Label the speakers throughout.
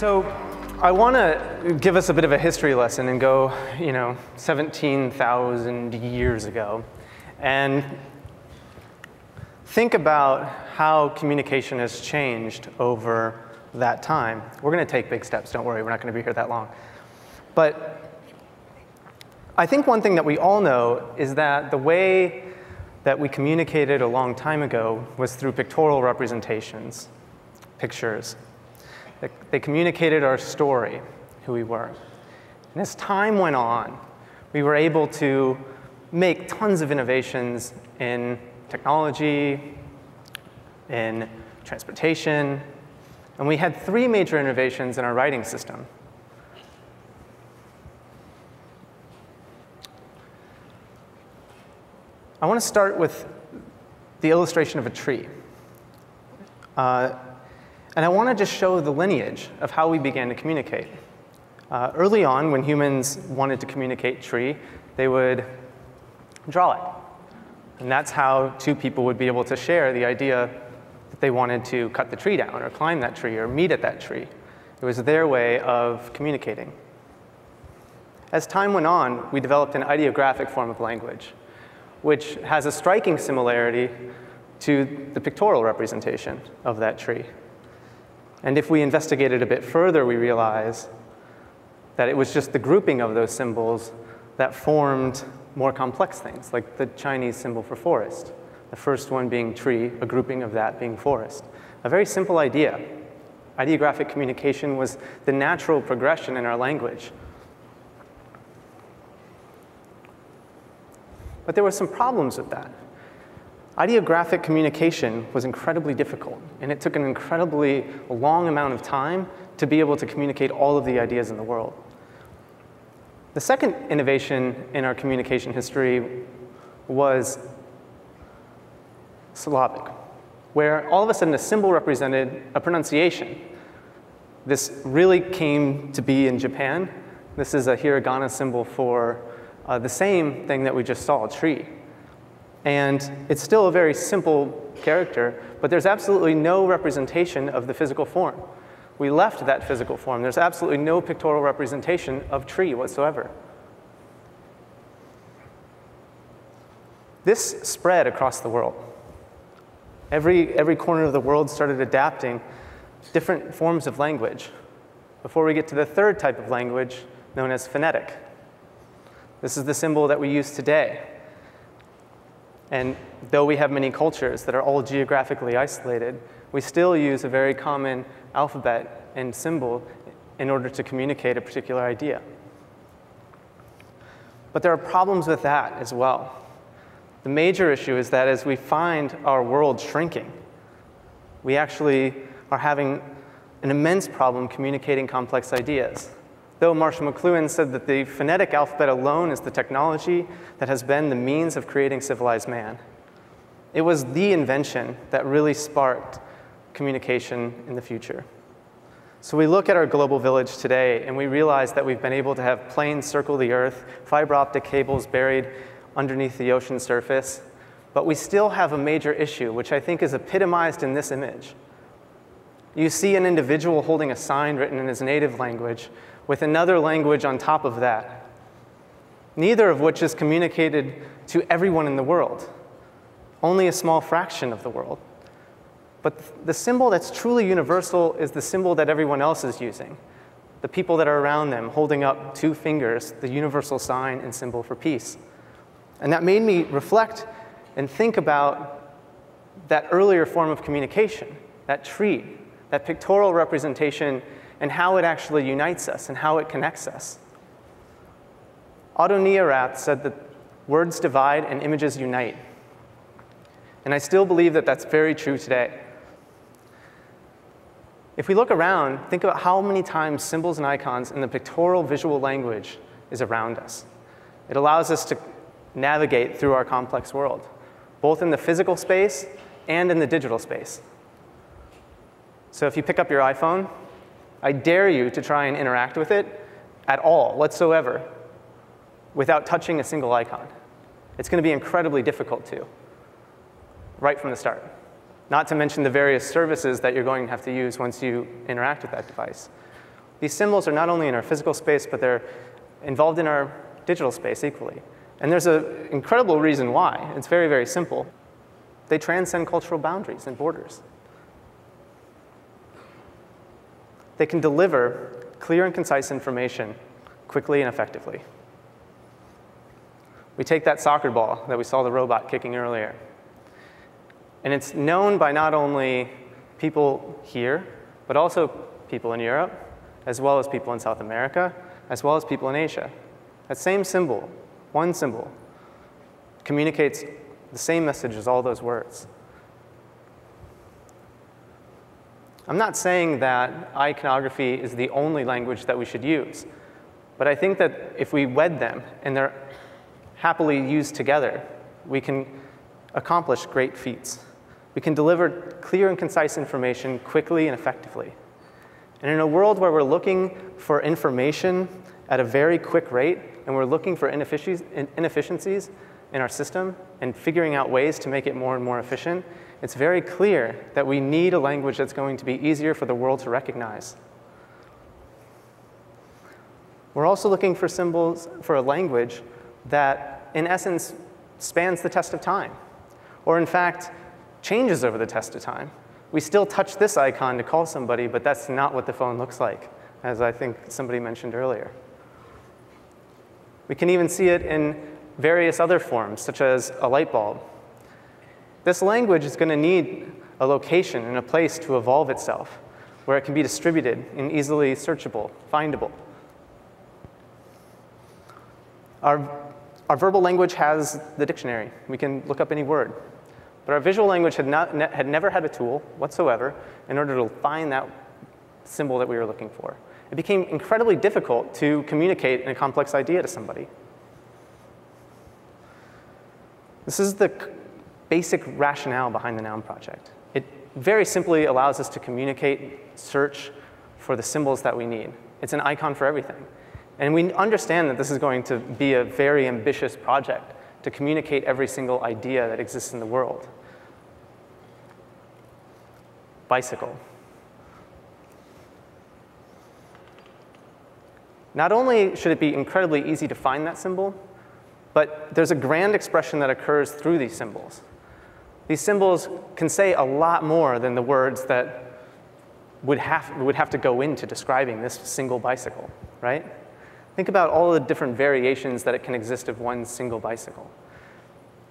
Speaker 1: So I want to give us a bit of a history lesson and go, 17,000 years ago, and think about how communication has changed over that time. We're going to take big steps, don't worry, we're not going to be here that long. But I think one thing that we all know is that the way that we communicated a long time ago was through pictorial representations, pictures. They communicated our story, who we were. And as time went on, we were able to make tons of innovations in technology, in transportation, and we had three major innovations in our writing system. I want to start with the illustration of a tree. And I want to just show the lineage of how we began to communicate. Early on, when humans wanted to communicate tree, they would draw it. And that's how two people would be able to share the idea that they wanted to cut the tree down or climb that tree or meet at that tree. It was their way of communicating. As time went on, we developed an ideographic form of language, which has a striking similarity to the pictorial representation of that tree. And if we investigate it a bit further, we realize that it was just the grouping of those symbols that formed more complex things, like the Chinese symbol for forest. The first one being tree, a grouping of that being forest. A very simple idea. Ideographic communication was the natural progression in our language. But there were some problems with that. Ideographic communication was incredibly difficult, and it took an incredibly long amount of time to be able to communicate all of the ideas in the world. The second innovation in our communication history was syllabic, where all of a sudden a symbol represented a pronunciation. This really came to be in Japan. This is a hiragana symbol for the same thing that we just saw, a tree. And it's still a very simple character, but there's absolutely no representation of the physical form. We left that physical form. There's absolutely no pictorial representation of tree whatsoever. This spread across the world. Every corner of the world started adapting different forms of language before we get to the third type of language known as phonetic. This is the symbol that we use today. And though we have many cultures that are all geographically isolated, we still use a very common alphabet and symbol in order to communicate a particular idea. But there are problems with that as well. The major issue is that as we find our world shrinking, we actually are having an immense problem communicating complex ideas. Though Marshall McLuhan said that the phonetic alphabet alone is the technology that has been the means of creating civilized man, it was the invention that really sparked communication in the future. So we look at our global village today, and we realize that we've been able to have planes circle the Earth, fiber optic cables buried underneath the ocean surface, but we still have a major issue, which I think is epitomized in this image. You see an individual holding a sign written in his native language with another language on top of that, neither of which is communicated to everyone in the world, only a small fraction of the world. But the symbol that's truly universal is the symbol that everyone else is using, the people that are around them holding up two fingers, the universal sign and symbol for peace. And that made me reflect and think about that earlier form of communication, that tree, that pictorial representation, and how it actually unites us and how it connects us. Otto Neurath said that words divide and images unite. And I still believe that that's very true today. If we look around, think about how many times symbols and icons in the pictorial visual language is around us. It allows us to navigate through our complex world, both in the physical space and in the digital space. So if you pick up your iPhone, I dare you to try and interact with it at all, whatsoever, without touching a single icon. It's going to be incredibly difficult to, right from the start. Not to mention the various services that you're going to have to use once you interact with that device. These symbols are not only in our physical space, but they're involved in our digital space equally. And there's an incredible reason why. It's very, very simple. They transcend cultural boundaries and borders. They can deliver clear and concise information quickly and effectively. We take that soccer ball that we saw the robot kicking earlier, and it's known by not only people here, but also people in Europe, as well as people in South America, as well as people in Asia. That same symbol, one symbol, communicates the same message as all those words. I'm not saying that iconography is the only language that we should use, but I think that if we wed them and they're happily used together, we can accomplish great feats. We can deliver clear and concise information quickly and effectively. And in a world where we're looking for information at a very quick rate, and we're looking for inefficiencies in our system and figuring out ways to make it more and more efficient, it's very clear that we need a language that's going to be easier for the world to recognize. We're also looking for symbols for a language that, in essence, spans the test of time, or in fact, changes over the test of time. We still touch this icon to call somebody, but that's not what the phone looks like, as I think somebody mentioned earlier. We can even see it in various other forms, such as a light bulb. This language is going to need a location and a place to evolve itself, where it can be distributed and easily searchable, findable. Our verbal language has the dictionary. We can look up any word. But our visual language had never had a tool whatsoever in order to find that symbol that we were looking for. It became incredibly difficult to communicate a complex idea to somebody. This is the basic rationale behind the Noun Project. It very simply allows us to communicate, search for the symbols that we need. It's an icon for everything. And we understand that this is going to be a very ambitious project to communicate every single idea that exists in the world. Bicycle. Not only should it be incredibly easy to find that symbol, but there's a grand expression that occurs through these symbols. These symbols can say a lot more than the words that would have to go into describing this single bicycle, right? Think about all the different variations that it can exist of one single bicycle.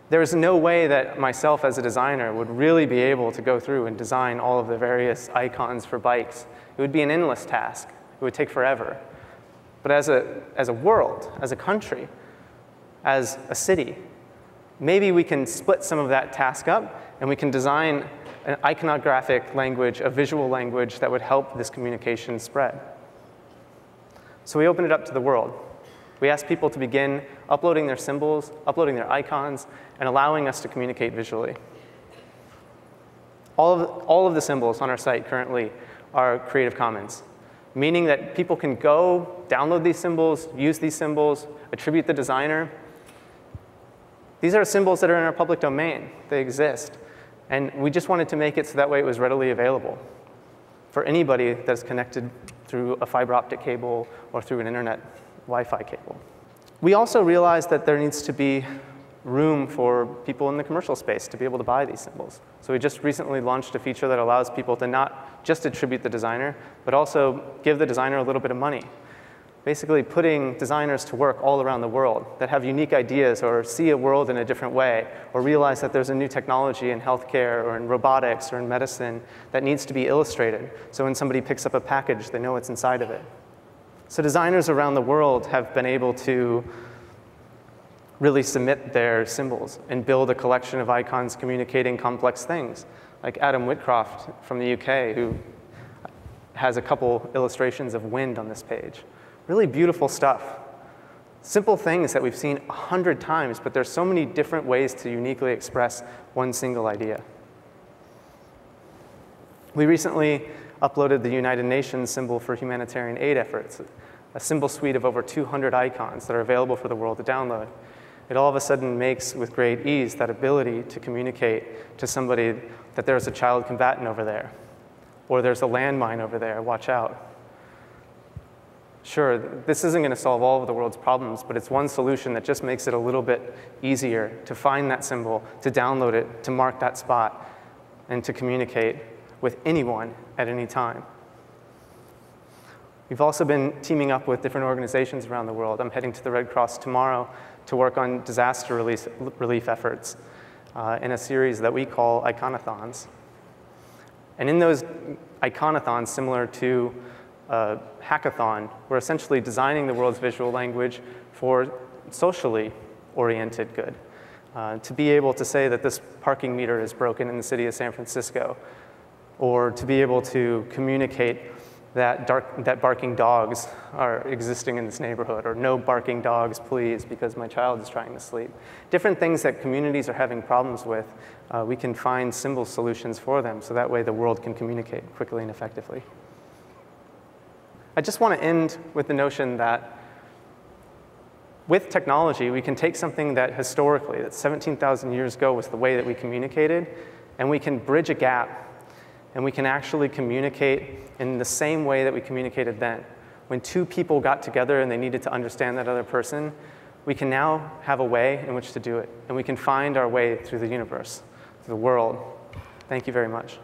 Speaker 1: There is no way that myself as a designer would really be able to go through and design all of the various icons for bikes. It would be an endless task. It would take forever. But as a world, as a country, as a city, maybe we can split some of that task up and we can design an iconographic language, a visual language that would help this communication spread. So we open it up to the world. We ask people to begin uploading their symbols, uploading their icons, and allowing us to communicate visually. All of the symbols on our site currently are Creative Commons, meaning that people can go download these symbols, use these symbols, attribute the designer. These are symbols that are in our public domain. They exist. And we just wanted to make it so that way it was readily available for anybody that's connected through a fiber optic cable or through an internet Wi-Fi cable. We also realized that there needs to be room for people in the commercial space to be able to buy these symbols. So we just recently launched a feature that allows people to not just attribute the designer, but also give the designer a little bit of money. Basically putting designers to work all around the world that have unique ideas or see a world in a different way or realize that there's a new technology in healthcare or in robotics or in medicine that needs to be illustrated. So when somebody picks up a package, they know what's inside of it. So designers around the world have been able to really submit their symbols and build a collection of icons communicating complex things, like Adam Whitcroft from the UK, who has a couple illustrations of wind on this page. Really beautiful stuff. Simple things that we've seen 100 times, but there's so many different ways to uniquely express one single idea. We recently uploaded the United Nations symbol for humanitarian aid efforts, a symbol suite of over 200 icons that are available for the world to download. It all of a sudden makes, with great ease, that ability to communicate to somebody that there's a child combatant over there, or there's a landmine over there, watch out. Sure, this isn't going to solve all of the world's problems, but it's one solution that just makes it a little bit easier to find that symbol, to download it, to mark that spot, and to communicate with anyone at any time. We've also been teaming up with different organizations around the world. I'm heading to the Red Cross tomorrow to work on disaster relief efforts in a series that we call Iconothons. And in those Iconothons, similar to a hackathon, we're essentially designing the world's visual language for socially oriented good. To be able to say that this parking meter is broken in the city of San Francisco, or to be able to communicate that barking dogs are existing in this neighborhood, or no barking dogs, please, because my child is trying to sleep. Different things that communities are having problems with, we can find symbol solutions for them, so that way the world can communicate quickly and effectively. I just want to end with the notion that with technology, we can take something that historically, that 17,000 years ago was the way that we communicated, and we can bridge a gap, and we can actually communicate in the same way that we communicated then. When two people got together and they needed to understand that other person, we can now have a way in which to do it, and we can find our way through the universe, through the world. Thank you very much.